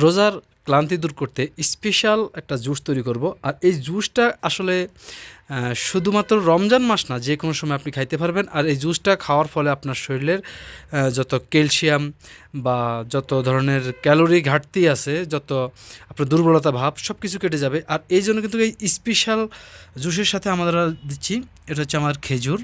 রোজার ক্লান্তি দূর করতে স্পেশাল একটা জুস তৈরি করব। আর এই জুসটা আসলে শুধুমাত্র রমজান মাস না, যে কোনো সময় আপনি খাইতে পারবেন। আর এই জুসটা খাওয়ার ফলে আপনার শরীরের যত ক্যালসিয়াম বা যত ধরনের ক্যালোরি ঘাটতি আছে, যত আপনার দুর্বলতা ভাব, সব কিছু কেটে যাবে। আর এই জন্য কিন্তু এই স্পেশাল জুসের সাথে আমরা দিচ্ছি, এটা হচ্ছে আমার খেজুর।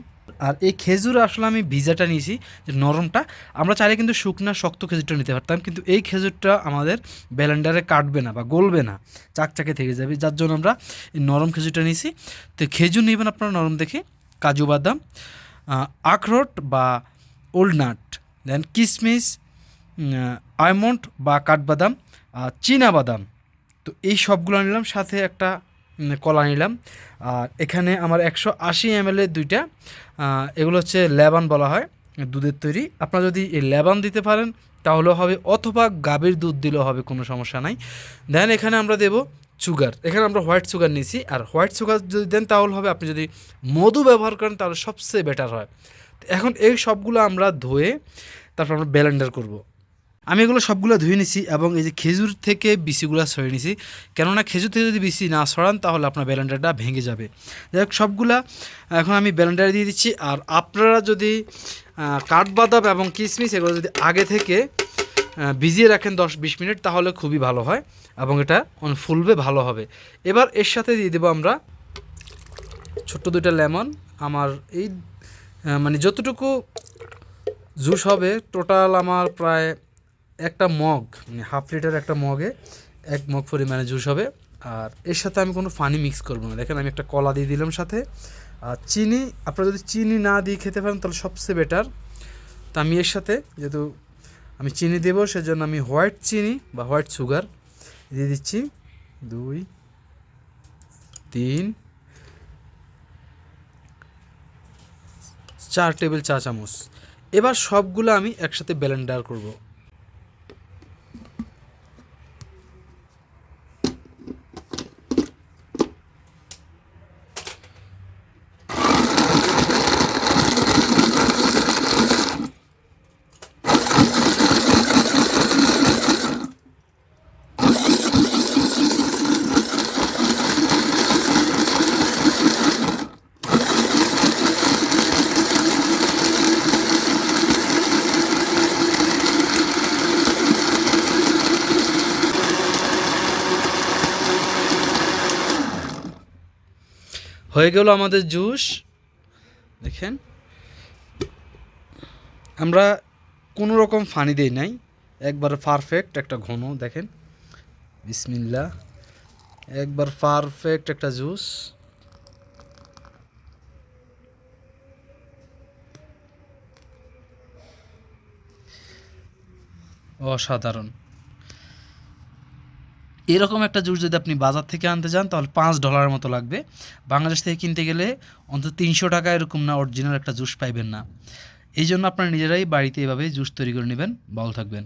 আর এই খেজুর আসলে আমি ভিজাটা নিয়েছি, যে নরমটা। আমরা চাইলে কিন্তু শুকনা শক্ত খেজুরটা নিতে পারতাম, কিন্তু এই খেজুরটা আমাদের ব্লেন্ডারে কাটবে না বা গলবে না, চাকচাকে থেকে যাবে, যার জন্য আমরা এই নরম খেজুরটা নিয়েছি। তো খেজুর নেবেন আপনারা নরম দেখে, কাজু বাদাম, আখরোট বা ওলনাট, দেন কিশমিশ, আমন্ড বা কাঠবাদাম, চীনা বাদাম। তো এই সবগুলো নিলাম, সাথে একটা কলা নিলাম। আর এখানে আমার 180 ml দুইটা, এগুলো হচ্ছে লেবান বলা হয়, দুধের তৈরি। আপনারা যদি এই লেবান দিতে পারেন তাহলেও হবে, অথবা গাভীর দুধ দিলেও হবে, কোনো সমস্যা নাই। দেন এখানে আমরা দেব সুগার। এখানে আমরা হোয়াইট সুগার নিয়েছি। আর হোয়াইট সুগার যদি দেন তাহলে হবে, আপনি যদি মধু ব্যবহার করেন তাহলে সবচেয়ে বেটার হয়। এখন এই সবগুলো আমরা ধুয়ে তারপর আমরা ব্লেন্ডার করব। আমি এগুলো সবগুলো ধুয়ে নিছি এবং এই যে খেজুর থেকে বিচিগুলো ছড়িয়ে নিছি, কেননা খেজুর থেকে যদি বিচি না ছড়ান তাহলে আপনার ব্লেন্ডারটা ভেঙে যাবে। যাই হোক, সবগুলা এখন আমি ব্লেন্ডারে দিয়ে দিচ্ছি। আর আপনারা যদি কাঠবাদাম এবং কিশমিশ এগুলো যদি আগে থেকে ভিজিয়ে রাখেন 10-20 মিনিট, তাহলে খুবই ভালো হয় এবং এটা ফুলবে, ভালো হবে। এবার এর সাথে দিয়ে দেবো আমরা ছোট্ট দুইটা লেমন। আমার এই মানে যতটুকু জুস হবে টোটাল আমার প্রায় একটা মগ, মানে হাফ লিটার একটা মগে 1 মগ পরিমাণে জুস হবে। আর এর সাথে আমি কোনো পানি মিক্স করবো না। দেখেন আমি একটা কলা দিয়ে দিলাম সাথে। আর চিনি, আপনারা যদি চিনি না দিয়ে খেতে পারেন তাহলে সবচেয়ে বেটার। তো আমি এর সাথে যেহেতু আমি চিনি দেবো, সেজন্য আমি হোয়াইট চিনি বা হোয়াইট সুগার দিয়ে দিচ্ছি 2, 3, 4 টেবিল চা চামচ। এবার সবগুলো আমি একসাথে ব্লেন্ডার করব। হয়ে গেল আমাদের জুস। দেখেন আমরা কোনো রকম ফানি দেই নাই, একবার পারফেক্ট একটা ঘন। দেখেন, বিসমিল্লাহ, একবার পারফেক্ট একটা জুস। অসাধারণ। এরকম একটা জুস যদি আপনি বাজার থেকে আনতে যান তাহলে $5 মতো লাগবে। বাংলাদেশ থেকে কিনতে গেলে অন্তত 300 টাকা, এরকম না অরিজিনাল একটা জুস পাইবেন না। এই জন্য আপনারা নিজেরাই বাড়িতে এভাবে জুস তৈরি করে নেবেন। ভালো থাকবেন।